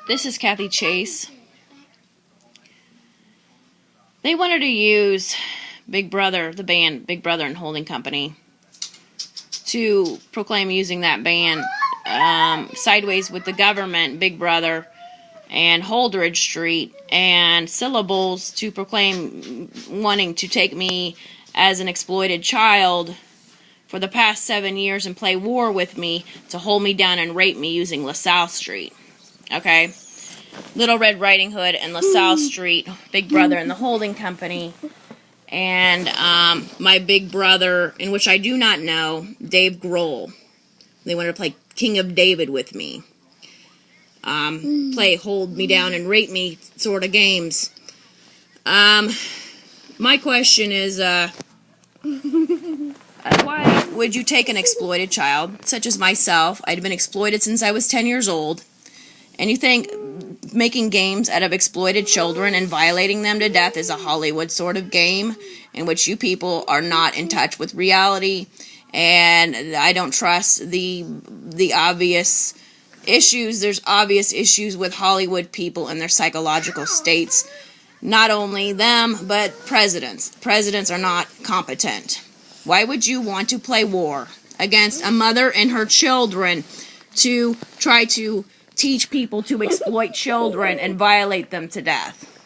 This is Kathi Chase. They wanted to use Big Brother, the band Big Brother and Holding Company, to proclaim using that band sideways with the government, Big Brother, and Holdridge Street, and syllables to proclaim wanting to take me as an exploited child for the past 7 years and play war with me to hold me down and rape me using LaSalle Street. Okay? Little Red Riding Hood and LaSalle Street, Big Brother and the Holding Company, and my big brother, in which I do not know, Dave Grohl. They wanted to play King of David with me. Play hold me down and rape me sort of games. My question is, why would you take an exploited child, such as myself? I'd been exploited since I was 10 years old. And you think making games out of exploited children and violating them to death is a Hollywood sort of game in which you people are not in touch with reality. And I don't trust the obvious issues. There's obvious issues with Hollywood people and their psychological states. Not only them, but presidents. Presidents are not competent. Why would you want to play war against a mother and her children to try to teach people to exploit children and violate them to death?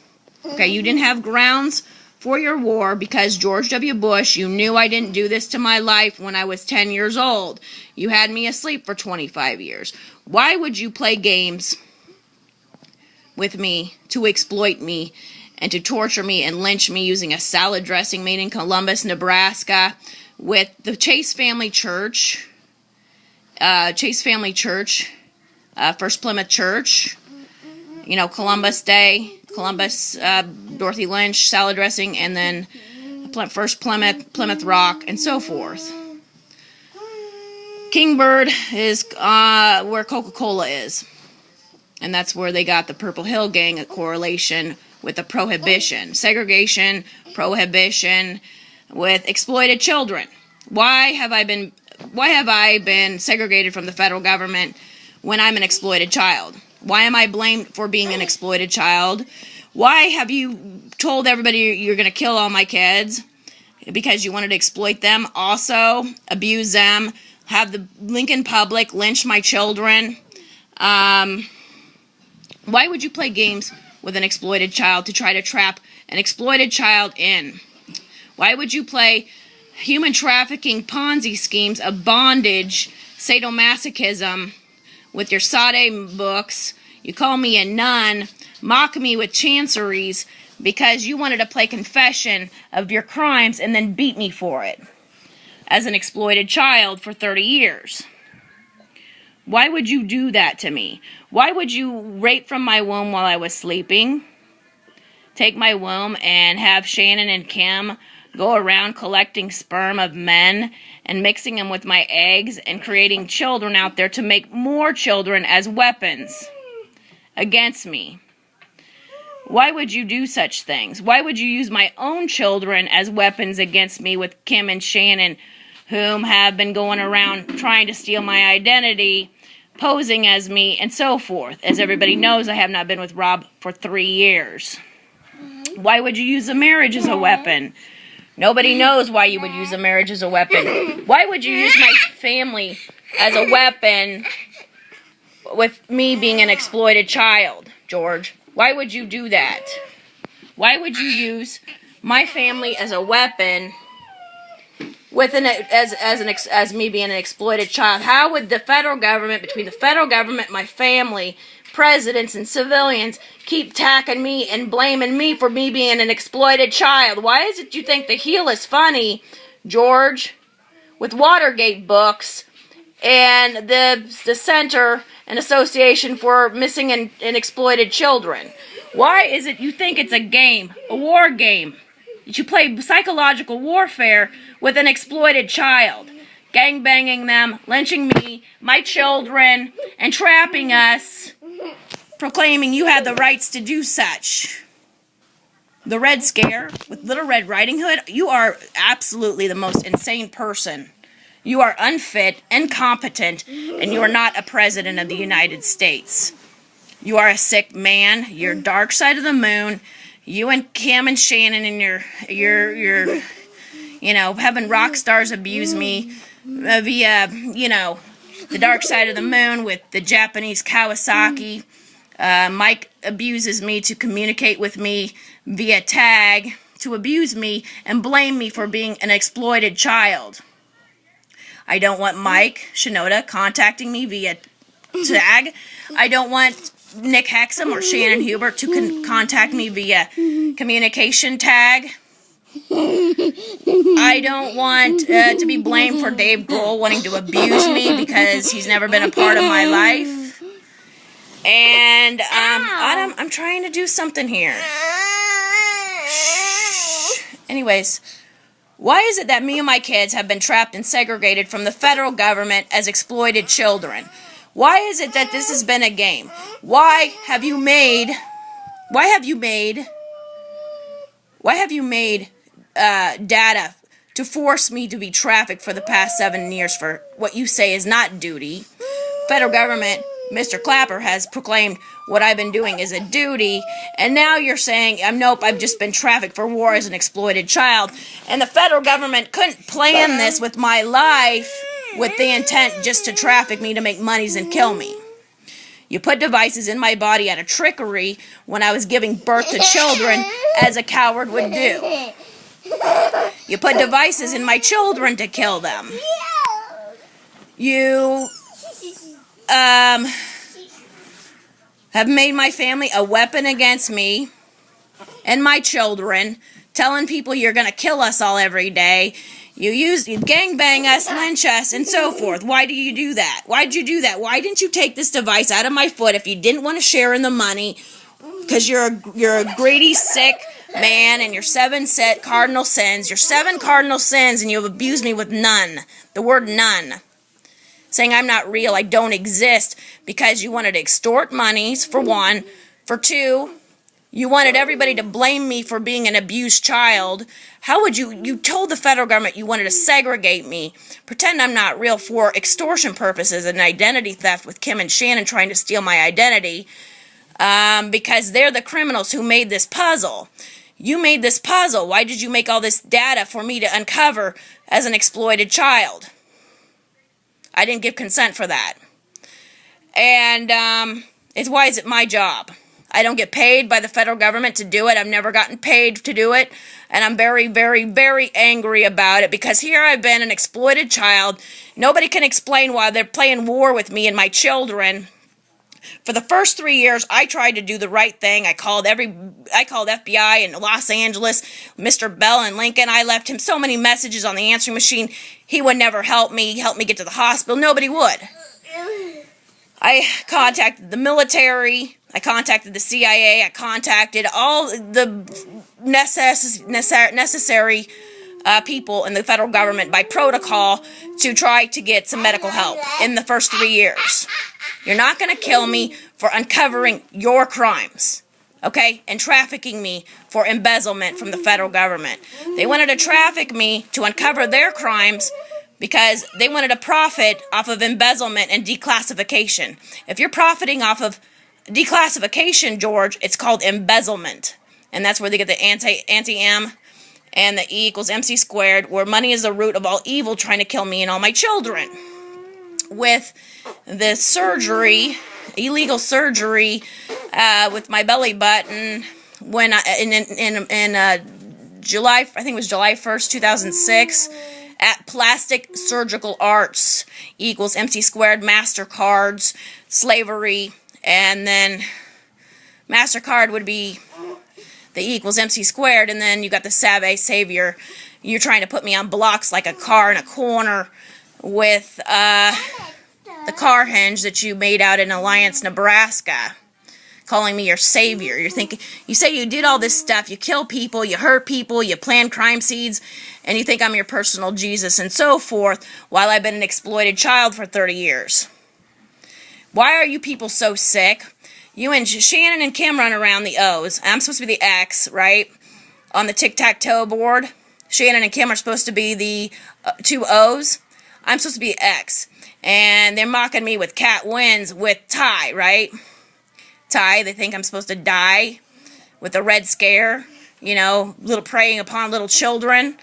Okay, you didn't have grounds for your war because George W. Bush, you knew I didn't do this to my life when I was 10 years old. You had me asleep for 25 years. Why would you play games with me to exploit me and to torture me and lynch me using a salad dressing made in Columbus, Nebraska, with the Chase Family Church, First Plymouth Church, Columbus Day, Dorothy Lynch, salad dressing, and then First Plymouth Rock, and so forth. Kingbird is where Coca-Cola is. And that's where they got the Purple Hill Gang, a correlation with the prohibition. Segregation, prohibition, with exploited children. Why have I been segregated from the federal government when I'm an exploited child? Why am I blamed for being an exploited child? Why have you told everybody you're going to kill all my kids? Because you wanted to exploit them, also abuse them, have the Lincoln public lynch my children. Why would you play games with an exploited child to try to trap an exploited child in? Why would you play human trafficking Ponzi schemes of bondage, sadomasochism, with your Sade books? You call me a nun, mock me with chanceries because you wanted to play confession of your crimes and then beat me for it as an exploited child for 30 years. Why would you do that to me? Why would you rape from my womb while I was sleeping? Take my womb and have Shannon and Kim go around collecting sperm of men and mixing them with my eggs and creating children out there to make more children as weapons against me? Why would you do such things? Why would you use my own children as weapons against me with Kim and Shannon, whom have been going around trying to steal my identity, posing as me, and so forth? As everybody knows, I have not been with Rob for 3 years. Why would you use a marriage as a weapon? Nobody knows why you would use a marriage as a weapon. Why would you use my family as a weapon with me being an exploited child, George? Why would you do that? Why would you use my family as a weapon with as me being an exploited child? How would the federal government, between the federal government, my family, presidents, and civilians, keep attacking me and blaming me for me being an exploited child? Why is it you think the heel is funny, George, with Watergate books and the Center and Association for Missing and Exploited Children? Why is it you think it's a game, a war game, that you play psychological warfare with an exploited child, gangbanging them, lynching me, my children, and trapping us, proclaiming you had the rights to do such? The Red Scare with Little Red Riding Hood, you are absolutely the most insane person. You are unfit, incompetent, and you are not a president of the United States. You are a sick man. You're dark side of the moon. You and Cam and Shannon and your having rock stars abuse me via, the dark side of the moon with the Japanese Kawasaki. Mike abuses me to communicate with me via tag, to abuse me and blame me for being an exploited child. I don't want Mike Shinoda contacting me via tag. I don't want Nick Hexum or Shannon Hubert to contact me via communication tag. I don't want to be blamed for Dave Grohl wanting to abuse me because he's never been a part of my life. And Adam, I'm trying to do something here. Shh. Anyways, why is it that me and my kids have been trapped and segregated from the federal government as exploited children? Why is it that this has been a game? Why have you made data to force me to be trafficked for the past 7 years for what you say is not duty? Federal government, Mr. Clapper, has proclaimed what I've been doing is a duty, and now you're saying, nope, I've just been trafficked for war as an exploited child. And the federal government couldn't plan this with my life with the intent just to traffic me to make monies and kill me. You put devices in my body out of trickery when I was giving birth to children, as a coward would do. You put devices in my children to kill them. You have made my family a weapon against me and my children, telling people you're going to kill us all every day. You gangbang us, lynch us, and so forth. Why do you do that? Why did you do that? Why didn't you take this device out of my foot if you didn't want to share in the money? Because you're a greedy, sick man, and your 7 cardinal sins. Your 7 cardinal sins, and you have abused me with none. The word none. Saying I'm not real, I don't exist, because you wanted to extort monies, for one. For two, you wanted everybody to blame me for being an abused child. How would you told the federal government you wanted to segregate me, pretend I'm not real for extortion purposes and identity theft with Kim and Shannon trying to steal my identity, because they're the criminals who made this puzzle. You made this puzzle. Why did you make all this data for me to uncover as an exploited child? I didn't give consent for that. And why is it my job? I don't get paid by the federal government to do it. I've never gotten paid to do it. And I'm very, very, very angry about it, because here I've been an exploited child. Nobody can explain why they're playing war with me and my children. For the first 3 years, I tried to do the right thing. I called FBI in Los Angeles, Mr. Bell in Lincoln. I left him so many messages on the answering machine. He would never help me get to the hospital. Nobody would. I contacted the military. I contacted the CIA. I contacted all the necessary people in the federal government by protocol to try to get some medical help in the first 3 years. You're not going to kill me for uncovering your crimes, okay? And trafficking me for embezzlement from the federal government. They wanted to traffic me to uncover their crimes because they wanted to profit off of embezzlement and declassification. If you're profiting off of declassification, George, it's called embezzlement. And that's where they get the anti-M and the E equals MC squared, where money is the root of all evil, trying to kill me and all my children. With the surgery, illegal surgery, with my belly button, when in July, I think it was July 1st, 2006, at Plastic Surgical Arts equals MC squared, MasterCards, slavery, and then MasterCard would be the E equals MC squared, and then you got the Save Savior. You're trying to put me on blocks like a car in a corner with the car hinge that you made out in Alliance, Nebraska, calling me your savior. You're thinking, you say you did all this stuff, you kill people, you hurt people, you plan crime seeds, and you think I'm your personal Jesus and so forth, while I've been an exploited child for 30 years. Why are you people so sick? You and Shannon and Kim run around the O's. I'm supposed to be the X, right? On the tic-tac-toe board. Shannon and Kim are supposed to be the 2 O's. I'm supposed to be X. And they're mocking me with Cat wins with Ty, right? tie. They think I'm supposed to die with a red scare, little preying upon little children.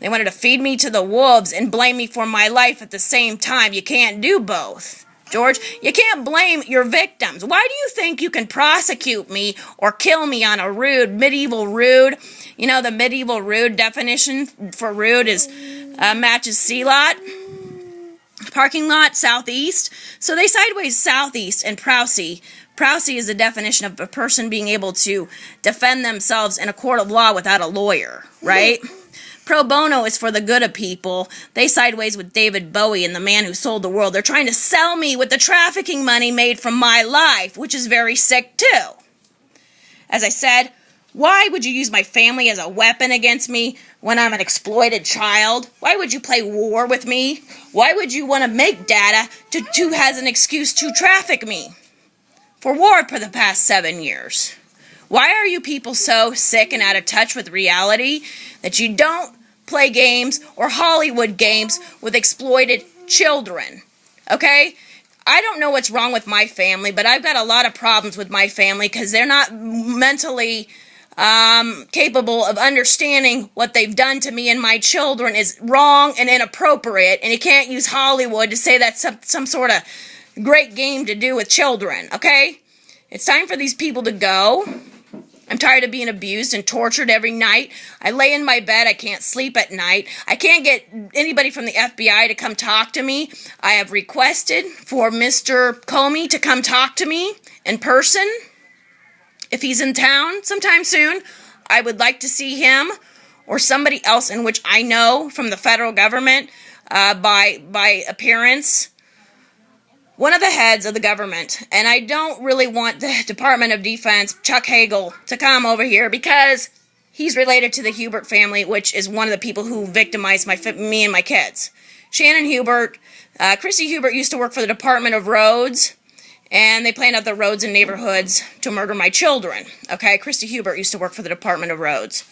They wanted to feed me to the wolves and blame me for my life at the same time. You can't do both, George. You can't blame your victims. Why do you think you can prosecute me or kill me on a medieval rude? The medieval rude definition for rude is matches C-lot, parking lot, southeast. So they sideways southeast and Prousey. Prousey is the definition of a person being able to defend themselves in a court of law without a lawyer, right? Pro bono is for the good of people. They sideways with David Bowie and the man who sold the world. They're trying to sell me with the trafficking money made from my life, which is very sick too. As I said, why would you use my family as a weapon against me when I'm an exploited child? Why would you play war with me? Why would you want to make data to has an excuse to traffic me for war for the past 7 years? Why are you people so sick and out of touch with reality that you don't play games or Hollywood games with exploited children? Okay? I don't know what's wrong with my family, but I've got a lot of problems with my family because they're not mentally capable of understanding what they've done to me and my children is wrong and inappropriate, and you can't use Hollywood to say that's some sort of great game to do with children, okay? It's time for these people to go. I'm tired of being abused and tortured every night. I lay in my bed. I can't sleep at night. I can't get anybody from the FBI to come talk to me. I have requested for Mr. Comey to come talk to me in person. If he's in town sometime soon, I would like to see him or somebody else in which I know from the federal government by appearance. One of the heads of the government, and I don't really want the Department of Defense, Chuck Hagel, to come over here because he's related to the Hubert family, which is one of the people who victimized me and my kids. Shannon Hubert, Christy Hubert used to work for the Department of Roads, and they planned out the roads and neighborhoods to murder my children. Okay, Christy Hubert used to work for the Department of Roads,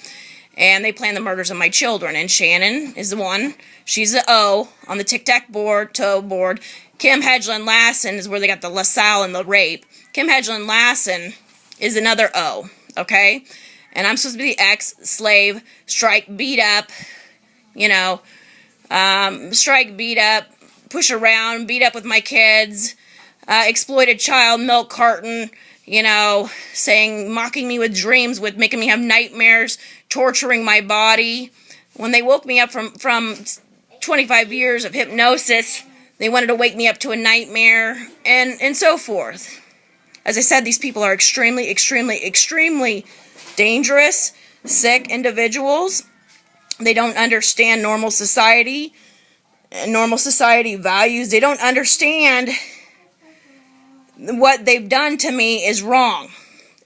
and they planned the murders of my children, and Shannon is the one. She's the O on the tic-tac toe board. Kim Hedgeland Lassen is where they got the LaSalle and the rape. Kim Hedgeland Lassen is another O, okay? And I'm supposed to be the ex-slave, strike, beat up, strike, beat up, push around, beat up with my kids, exploited child, milk carton, mocking me with dreams, with making me have nightmares, torturing my body. When they woke me up from 25 years of hypnosis, they wanted to wake me up to a nightmare, and so forth. As I said, these people are extremely, extremely, extremely dangerous, sick individuals. They don't understand normal society values. They don't understand what they've done to me is wrong.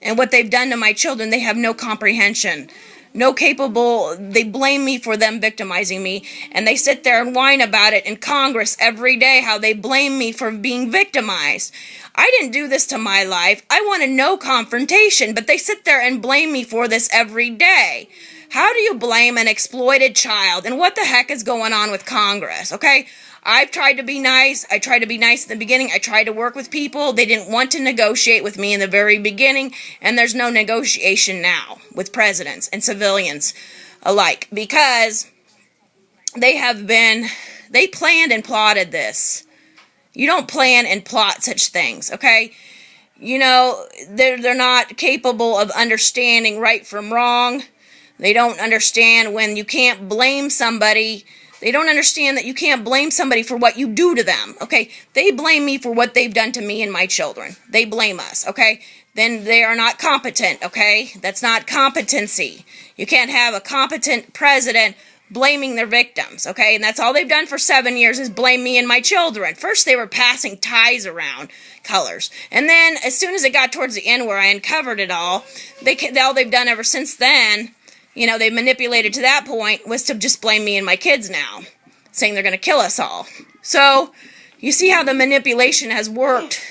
And what they've done to my children, they have no comprehension. They blame me for them victimizing me, and they sit there and whine about it in Congress every day, how they blame me for being victimized. I didn't do this to my life. I wanted no confrontation, but they sit there and blame me for this every day. How do you blame an exploited child? And what the heck is going on with Congress, okay? I've tried to be nice. I tried to be nice in the beginning. I tried to work with people. They didn't want to negotiate with me in the very beginning, and there's no negotiation now with presidents and civilians alike because they planned and plotted this. You don't plan and plot such things, okay? They're not capable of understanding right from wrong. They don't understand when you can't blame somebody. They don't understand that you can't blame somebody for what you do to them, okay? They blame me for what they've done to me and my children. They blame us, okay? Then they are not competent, okay? That's not competency. You can't have a competent president blaming their victims, okay? And that's all they've done for 7 years is blame me and my children. First, they were passing ties around, colors. And then, as soon as it got towards the end where I uncovered it all, all they've done ever since then, they manipulated to that point, was to just blame me and my kids now, saying they're going to kill us all. So, you see how the manipulation has worked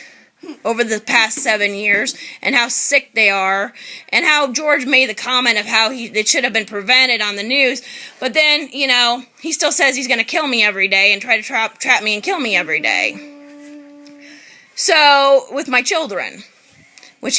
over the past 7 years, and how sick they are, and how George made the comment of how it should have been prevented on the news, but then, he still says he's going to kill me every day and try to trap me and kill me every day. So, with my children, What she